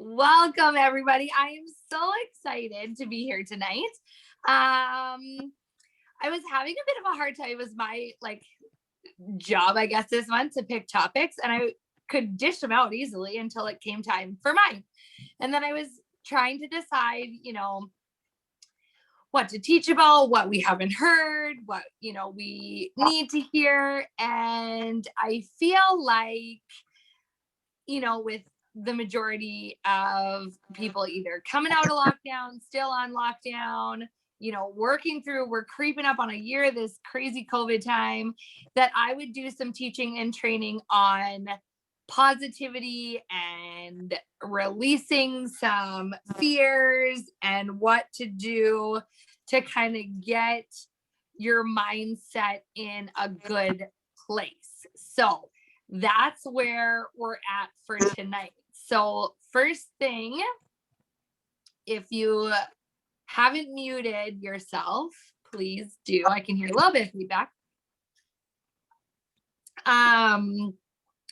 Welcome, everybody. I am so excited to be here tonight. I was having a bit of a hard time. It was my job, I guess, this month to pick topics, and I could dish them out easily until it came time for mine. And then I was trying to decide, what to teach about, what we haven't heard, what, we need to hear. And I feel like, with the majority of people either coming out of lockdown, still on lockdown, we're creeping up on a year, this crazy COVID time, that I would do some teaching and training on positivity and releasing some fears and what to do to kind of get your mindset in a good place. So that's where we're at for tonight. So first thing, if you haven't muted yourself, please do. I can hear a little bit of feedback.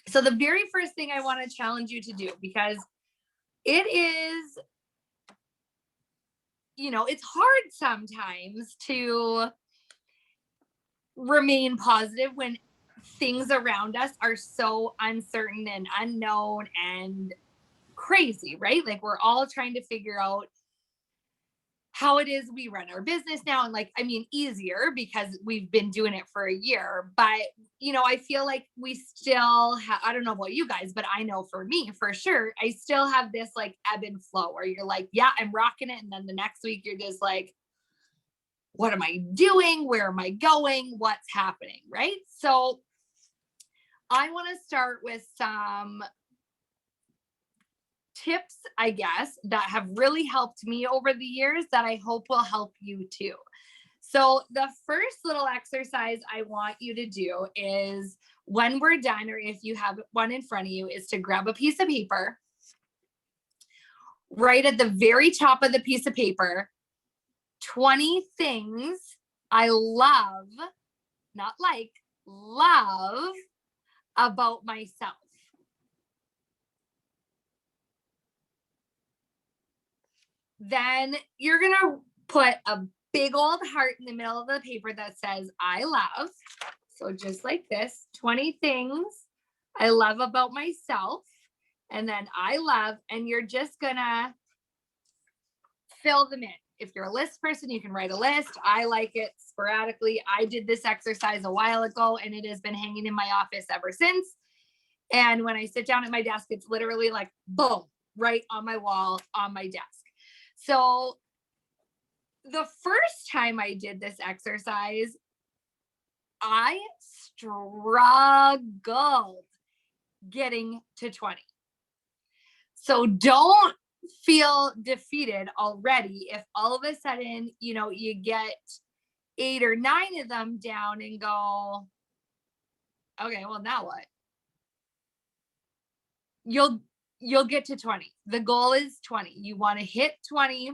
So the very first thing I want to challenge you to do, because it is, it's hard sometimes to remain positive when things around us are so uncertain and unknown and crazy, right? Like we're all trying to figure out how it is we run our business now. And easier because we've been doing it for a year, but I feel like we still have, I don't know about you guys, but I know for me, for sure, I still have this ebb and flow where you're like, yeah, I'm rocking it. And then the next week you're just like, what am I doing? Where am I going? What's happening? Right? So I want to start with some tips, I guess, that have really helped me over the years that I hope will help you too. So the first little exercise I want you to do is, when we're done, or if you have one in front of you, is to grab a piece of paper. Right at the very top of the piece of paper, 20 things I love, not like, love about myself. Then you're going to put a big old heart in the middle of the paper that says, I love. So just like this, 20 things I love about myself. And then I love, and you're just going to fill them in. If you're a list person, you can write a list. I like it sporadically. I did this exercise a while ago, and it has been hanging in my office ever since. And when I sit down at my desk, it's literally like, boom, right on my wall, on my desk. So the first time I did this exercise, I struggled getting to 20. So don't feel defeated already if all of a sudden, you get 8 or 9 of them down and go, okay, well, now what? You'll get to 20. The goal is 20. You want to hit 20.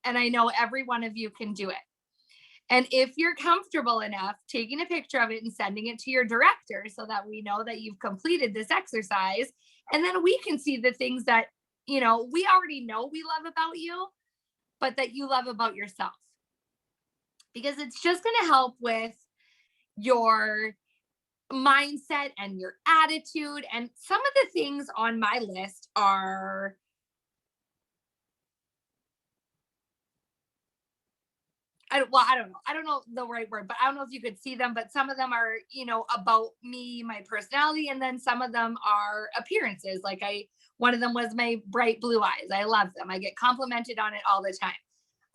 And I know every one of you can do it. And if you're comfortable enough, taking a picture of it and sending it to your director so that we know that you've completed this exercise. And then we can see the things that, we already know we love about you, but that you love about yourself. Because it's just going to help with your mindset and your attitude. And some of the things on my list are, I don't know the right word, but I don't know if you could see them, but some of them are, about me, my personality. And then some of them are appearances. One of them was my bright blue eyes. I love them. I get complimented on it all the time.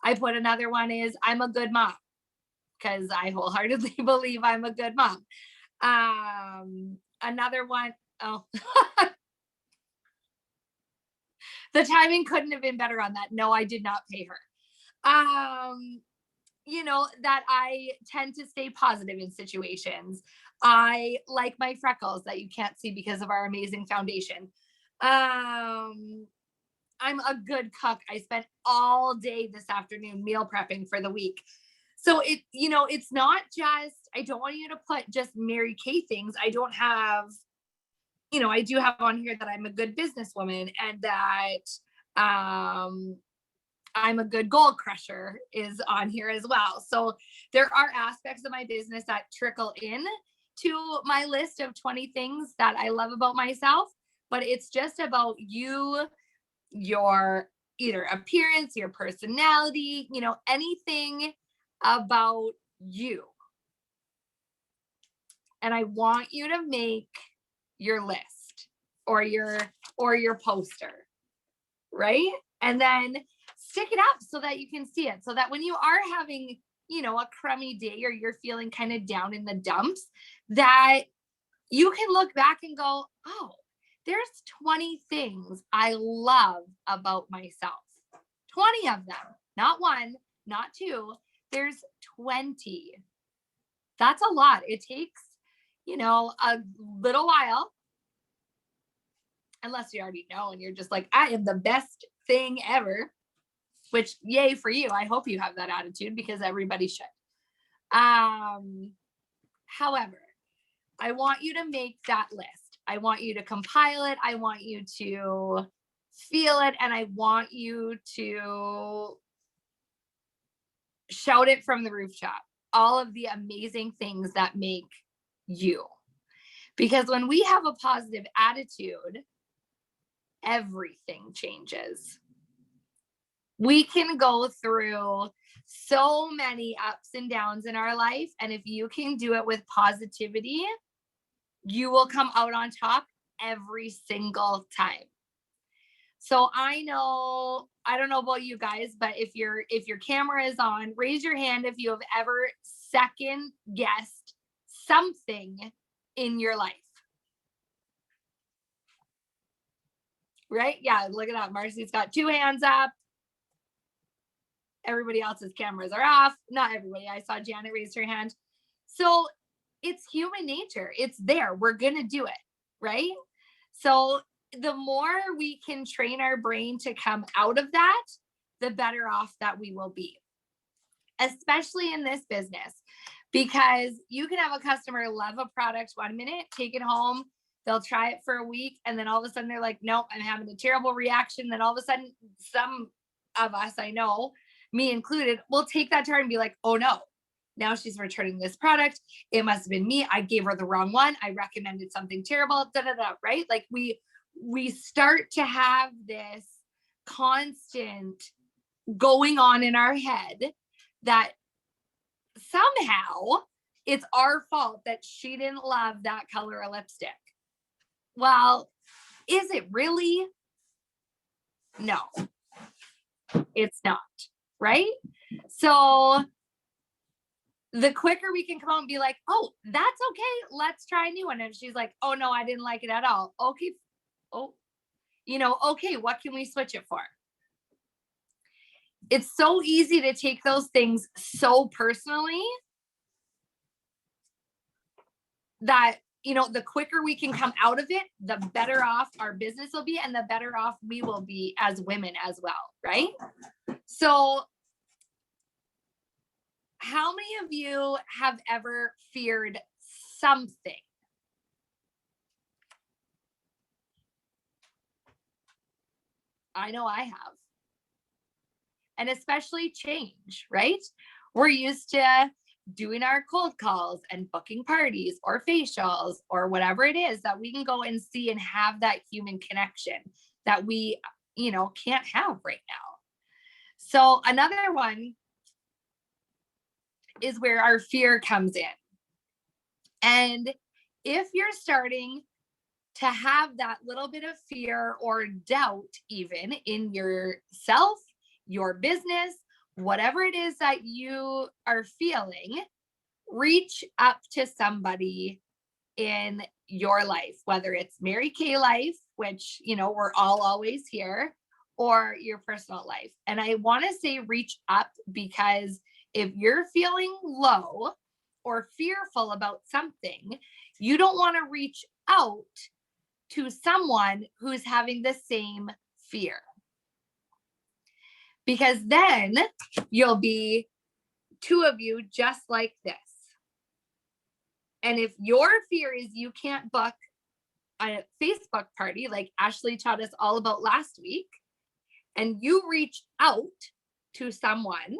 I put another one is, I'm a good mom, because I wholeheartedly believe I'm a good mom. Another one, the timing couldn't have been better on that. No, I did not pay her. That I tend to stay positive in situations. I like my freckles that you can't see because of our amazing foundation. I'm a good cook. I spent all day this afternoon meal prepping for the week. So it's not just, I don't want you to put just Mary Kay things. I don't have I do have on here that I'm a good businesswoman and that I'm a good goal crusher is on here as well. So there are aspects of my business that trickle in to my list of 20 things that I love about myself, but it's just about you, your either appearance, your personality, anything about you. And I want you to make your list or your poster, right? And then stick it up so that you can see it, so that when you are having, a crummy day or you're feeling kind of down in the dumps, that you can look back and go, oh, there's 20 things I love about myself. 20 of them, not one, not two. There's 20. That's a lot. It takes, a little while, unless you already know and you're just like, I am the best thing ever, which yay for you. I hope you have that attitude because everybody should. However, I want you to make that list. I want you to compile it. I want you to feel it. And I want you to shout it from the rooftop. All of the amazing things that make you. Because when we have a positive attitude, everything changes. We can go through so many ups and downs in our life. And if you can do it with positivity, you will come out on top every single time. So I don't know about you guys, but if your camera is on, raise your hand if you have ever second guessed something in your life. Right? Yeah, look at that. Marcy's got 2 hands up. Everybody else's cameras are off. Not everybody. I saw Janet raise her hand. So it's human nature. It's there. We're going to do it. Right? So the more we can train our brain to come out of that, the better off that we will be, especially in this business, because you can have a customer love a product 1 minute, take it home, they'll try it for a week, and then all of a sudden they're like, nope, I'm having a terrible reaction. Then all of a sudden, some of us, I know, me included, will take that turn and be like, oh no, now she's returning this product. It must have been me. I gave her the wrong one. I recommended something terrible, right? Like we start to have this constant going on in our head that somehow it's our fault that she didn't love that color of lipstick. Well, is it really? No, it's not, right? So the quicker we can come out and be like, oh, that's okay, let's try a new one. And she's like, oh no, I didn't like it at all. Okay. Oh, okay, what can we switch it for? It's so easy to take those things so personally that, the quicker we can come out of it, the better off our business will be and the better off we will be as women as well, right? So how many of you have ever feared something? I know I have. And especially change, right? We're used to doing our cold calls and booking parties or facials or whatever it is that we can go and see and have that human connection that we, can't have right now. So another one is where our fear comes in. And if you're starting to have that little bit of fear or doubt even in yourself, your business, whatever it is that you are feeling, reach up to somebody in your life, whether it's Mary Kay life, which, we're all always here, or your personal life. And I want to say reach up because if you're feeling low or fearful about something, you don't want to reach out to someone who's having the same fear. Because then you'll be 2 of you just like this. And if your fear is you can't book a Facebook party, like Ashley taught us all about last week, and you reach out to someone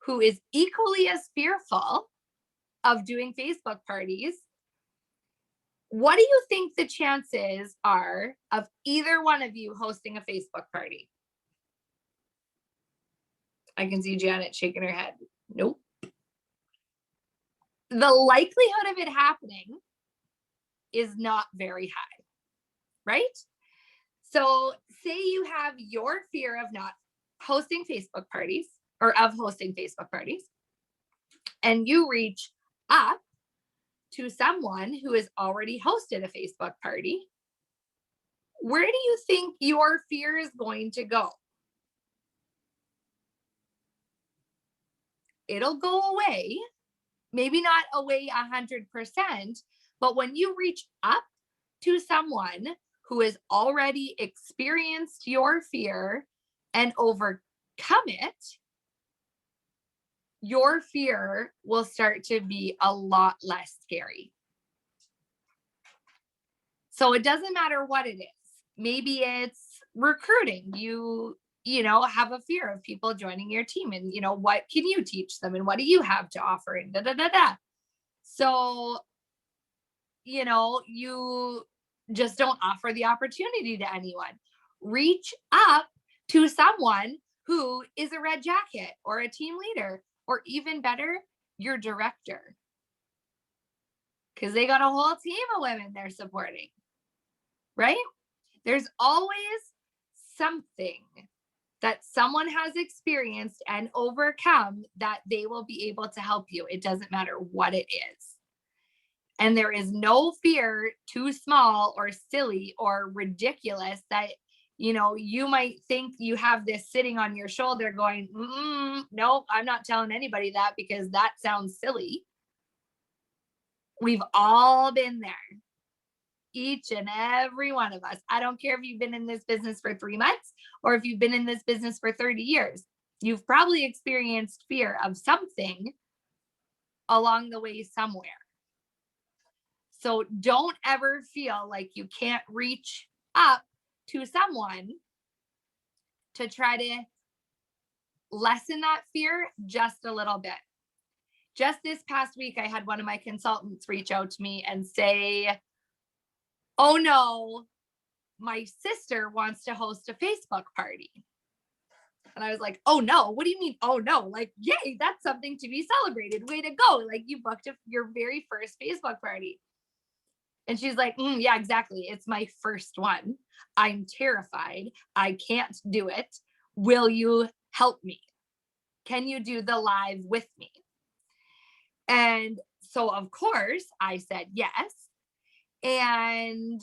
who is equally as fearful of doing Facebook parties, what do you think the chances are of either one of you hosting a Facebook party? I can see Janet shaking her head. Nope. The likelihood of it happening is not very high, right? So say you have your fear of not hosting Facebook parties or of hosting Facebook parties, and you reach up to someone who has already hosted a Facebook party. Where do you think your fear is going to go? It'll go away, maybe not away 100%, but when you reach up to someone who has already experienced your fear and overcome it, your fear will start to be a lot less scary. So it doesn't matter what it is. Maybe it's recruiting. You have a fear of people joining your team, and what can you teach them, and what do you have to offer, and da da da da. So you just don't offer the opportunity to anyone. Reach up to someone who is a red jacket or a team leader, or even better, your director, because they got a whole team of women they're supporting, right? There's always something that someone has experienced and overcome that they will be able to help you. It doesn't matter what it is. And there is no fear too small or silly or ridiculous that, you might think you have this sitting on your shoulder going, nope, I'm not telling anybody that because that sounds silly. We've all been there. Each and every one of us. I don't care if you've been in this business for 3 months or if you've been in this business for 30 years. You've probably experienced fear of something along the way somewhere. So don't ever feel like you can't reach up to someone to try to lessen that fear just a little bit. Just this past week, I had one of my consultants reach out to me and say, oh no, my sister wants to host a Facebook party. And I was like, oh no, what do you mean? Oh no, like, yay, that's something to be celebrated. Way to go. Like, you booked your very first Facebook party. And she's like, yeah, exactly. It's my first one. I'm terrified. I can't do it. Will you help me? Can you do the live with me? And so, of course, I said yes. And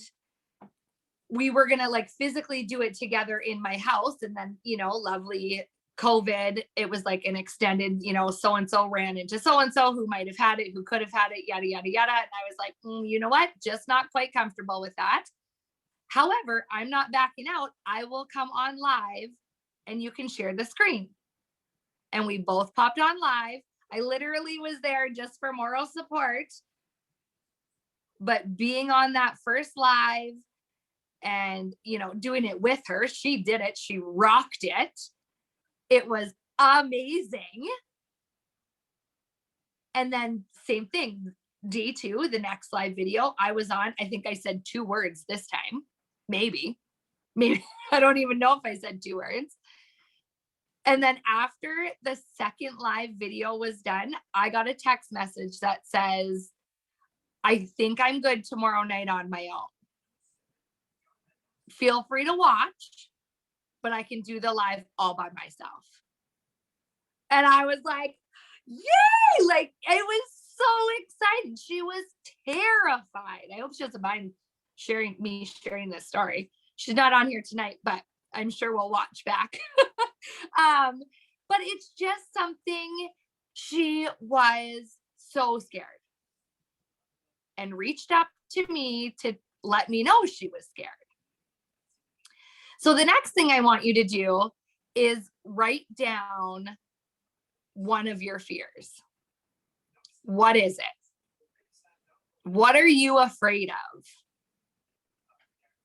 we were going to physically do it together in my house. And then, lovely COVID, it was like an extended, so-and-so ran into so-and-so who might've had it, who could have had it, yada, yada, yada. And I was like, you know what? Just not quite comfortable with that. However, I'm not backing out. I will come on live and you can share the screen. And we both popped on live. I literally was there just for moral support. But being on that first live and, doing it with her, she did it. She rocked it. It was amazing. And then same thing, day 2, the next live video I was on, I think I said 2 words this time. Maybe, I don't even know if I said 2 words. And then after the second live video was done, I got a text message that says, I think I'm good tomorrow night on my own. Feel free to watch, but I can do the live all by myself. And I was like, yay! Like, it was so exciting. She was terrified. I hope she doesn't mind sharing this story. She's not on here tonight, but I'm sure we'll watch back. But it's just something, she was so scared and reached up to me to let me know she was scared. So the next thing I want you to do is write down one of your fears. What is it? What are you afraid of?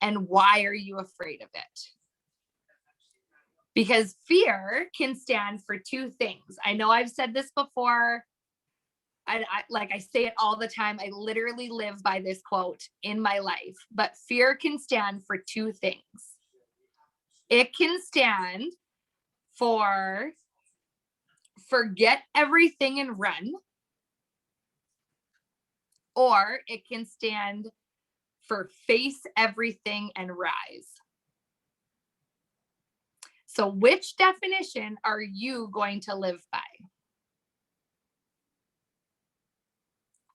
And why are you afraid of it? Because fear can stand for two things. I know I've said this before. I say it all the time. I literally live by this quote in my life, but fear can stand for two things. It can stand for forget everything and run, or it can stand for face everything and rise. So which definition are you going to live by?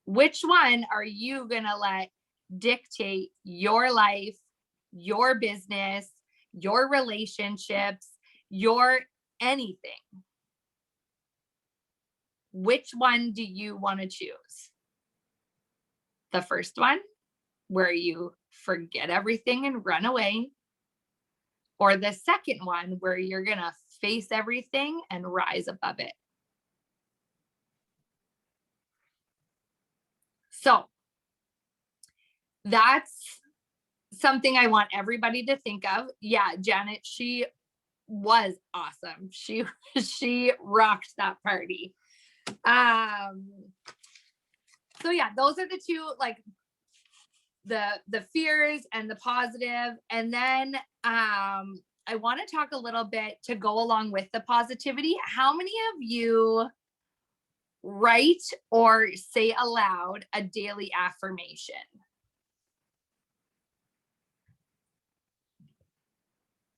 Which one are you going to let dictate your life, your business, your relationships, your anything? Which one do you want to choose? The first one, where you forget everything and run away, or the second one, where you're going to face everything and rise above it? So that's something I want everybody to think of. Yeah, Janet, she was awesome. She rocked that party. So yeah, those are the two, like the fears and the positive. And then I want to talk a little bit to go along with the positivity. How many of you write or say aloud a daily affirmation?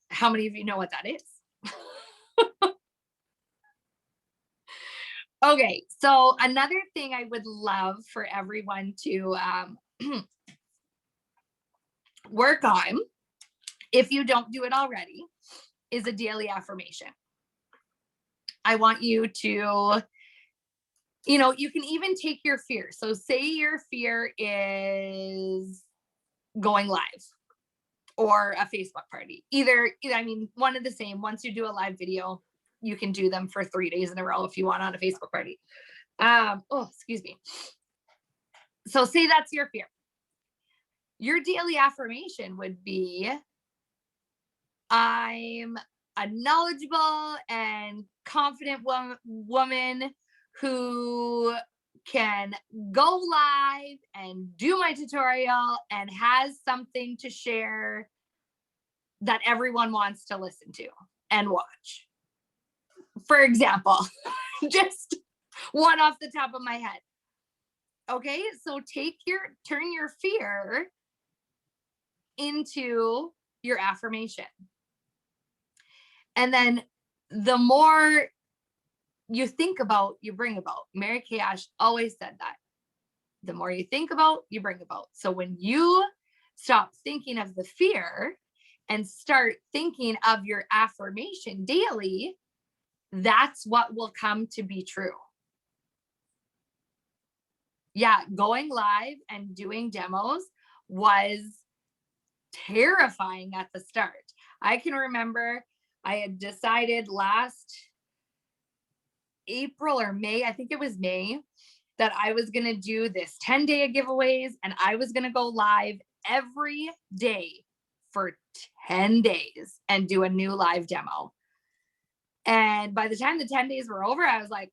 How many of you know what that is? Okay, so another thing I would love for everyone to work on, if you don't do it already, is a daily affirmation. I want you to, you can even take your fear. So say your fear is going live or a Facebook party. Either, one of the same. Once you do a live video, you can do them for 3 days in a row if you want on a Facebook party. Excuse me. So say that's your fear. Your daily affirmation would be, I'm a knowledgeable and confident woman who can go live and do my tutorial and has something to share that everyone wants to listen to and watch. For example, just one off the top of my head. Okay, so turn your fear into your affirmation. And then the more you think about, you bring about. Mary Kay Ash always said that. The more you think about, you bring about. So when you stop thinking of the fear and start thinking of your affirmation daily, that's what will come to be true. Yeah, going live and doing demos was terrifying at the start. I can remember I had decided last April or May, I think it was May, that I was going to do this 10-day giveaways and I was going to go live every day for 10 days and do a new live demo. And by the time the 10 days were over, I was like,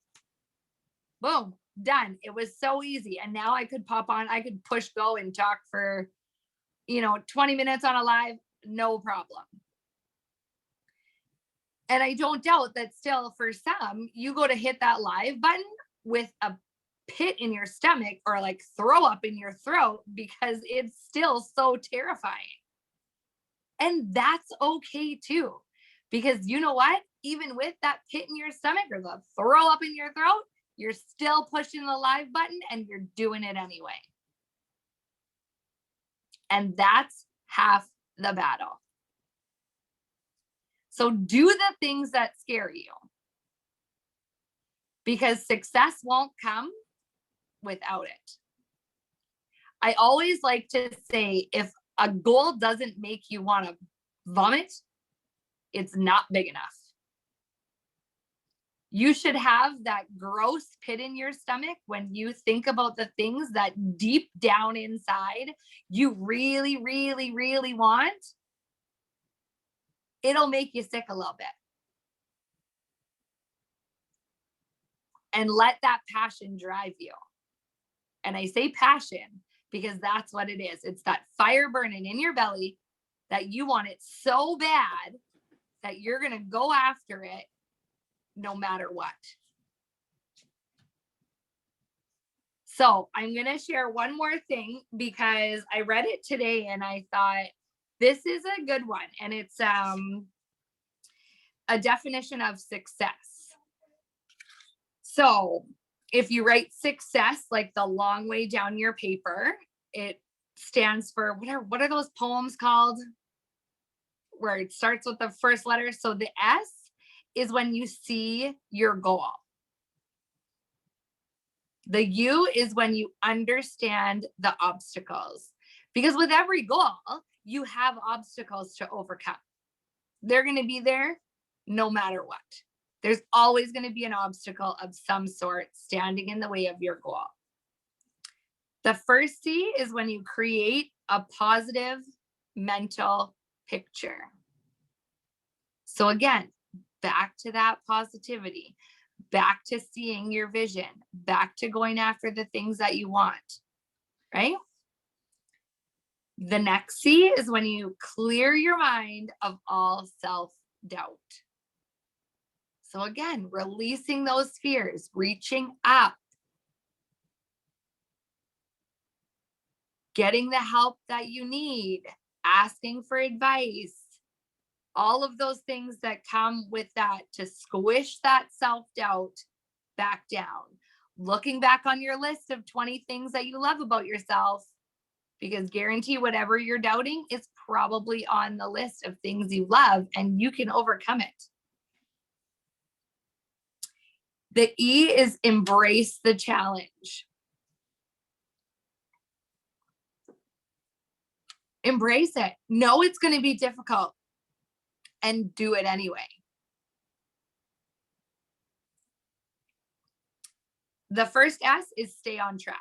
boom, done. It was so easy. And now I could pop on, I could push go and talk for, 20 minutes on a live, no problem. And I don't doubt that still for some, you go to hit that live button with a pit in your stomach or like throw up in your throat because it's still so terrifying. And that's okay too. Because you know what? Even with that pit in your stomach or the throw up in your throat, you're still pushing the live button and you're doing it anyway. And that's half the battle. So do the things that scare you, because success won't come without it. I always like to say, if a goal doesn't make you want to vomit, it's not big enough. You should have that gross pit in your stomach when you think about the things that deep down inside you really, really, really want. It'll make you sick a little bit. And let that passion drive you. And I say passion because that's what it is. It's that fire burning in your belly that you want it so bad that you're going to go after it no matter what. So I'm going to share one more thing because I read it today and I thought this is a good one. And it's a definition of success. So if you write success, like the long way down your paper, it stands for, what are those poems called? Where it starts with the first letter. So the S is when you see your goal. The U is when you understand the obstacles. Because with every goal, you have obstacles to overcome. They're going to be there no matter what. There's always going to be an obstacle of some sort standing in the way of your goal. The first C is when you create a positive mental picture. So again, back to that positivity, back to seeing your vision, back to going after the things that you want, right? The next C is when you clear your mind of all self-doubt. So again, releasing those fears, reaching up, getting the help that you need, asking for advice, all of those things that come with that to squish that self-doubt back down. Looking back on your list of 20 things that you love about yourself, because guarantee whatever you're doubting is probably on the list of things you love and you can overcome it. The E is embrace the challenge. Embrace it. Know it's going to be difficult and do it anyway. The first S is stay on track.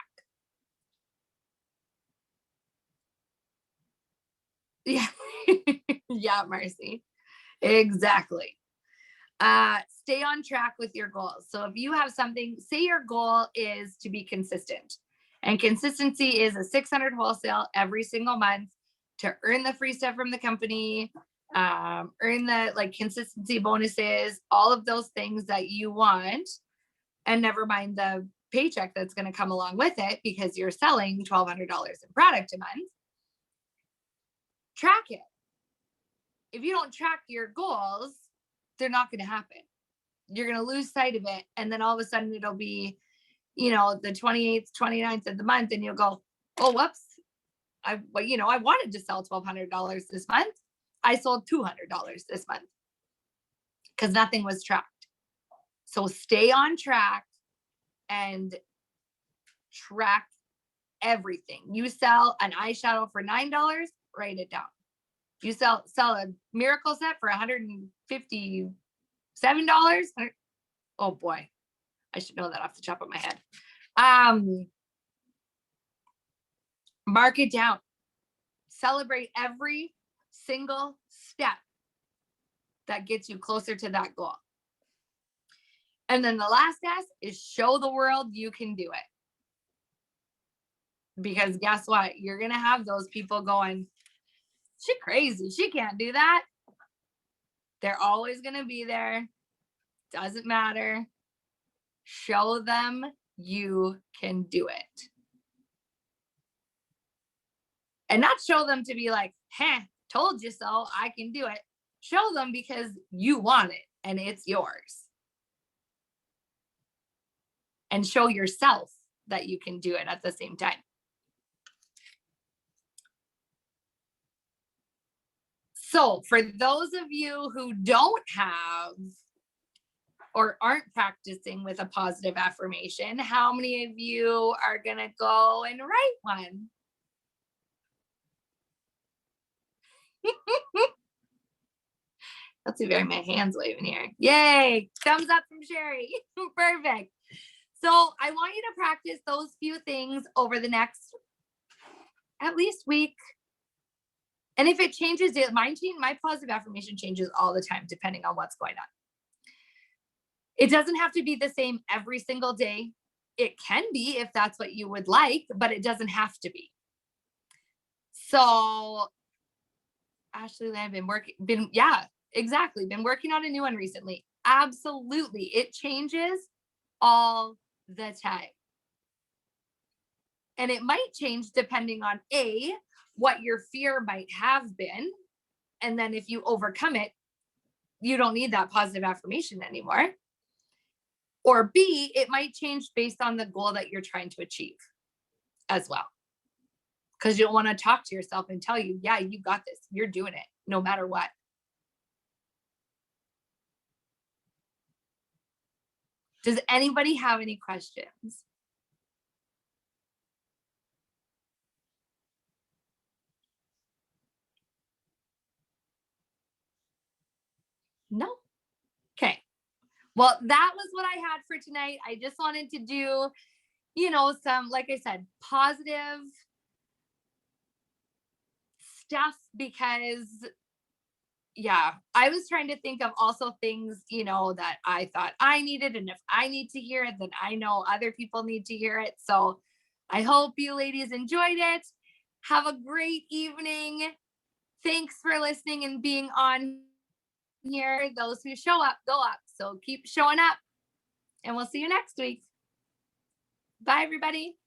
Yeah. Yeah, Marcy. Exactly. Stay on track with your goals. So if you have something, say your goal is to be consistent, and consistency is a 600 wholesale every single month to earn the free stuff from the company, earn the like consistency bonuses, all of those things that you want, and never mind the paycheck that's going to come along with it because you're selling $1,200 in product a month. Track it. If you don't track your goals, they're not going to happen. You're going to lose sight of it. And then all of a sudden it'll be, the 28th, 29th of the month. And you'll go, oh, whoops. I wanted to sell $1,200 this month. I sold $200 this month because nothing was tracked. So stay on track and track everything. You sell an eyeshadow for $9, write it down. You sell a miracle set for $157. Oh boy, I should know that off the top of my head. Mark it down. Celebrate every single step that gets you closer to that goal. And then the last S is show the world you can do it. Because guess what? You're going to have those people going, she's crazy. She can't do that. They're always going to be there. Doesn't matter. Show them you can do it. And not show them to be like, told you so, I can do it. Show them because you want it and it's yours. And show yourself that you can do it at the same time. So for those of you who don't have or aren't practicing with a positive affirmation, how many of you are going to go and write one? That's very my hands waving here. Yay. Thumbs up from Sherry. Perfect. So I want you to practice those few things over the next at least week. And if it changes, my positive affirmation changes all the time, depending on what's going on. It doesn't have to be the same every single day. It can be if that's what you would like, but it doesn't have to be. So Ashley, I've been working on a new one recently. Absolutely. It changes all the time. And it might change depending on what your fear might have been. And then if you overcome it, you don't need that positive affirmation anymore. Or B, it might change based on the goal that you're trying to achieve as well. Because you'll want to talk to yourself and tell you, yeah, you got this. You're doing it no matter what. Does anybody have any questions? No? Okay. Well, that was what I had for tonight. I just wanted to do, some, like I said, positive stuff because, yeah, I was trying to think of also things, that I thought I needed. And if I need to hear it, then I know other people need to hear it. So I hope you ladies enjoyed it. Have a great evening. Thanks for listening and being on here. Those who show up, go up. So keep showing up and we'll see you next week. Bye, everybody.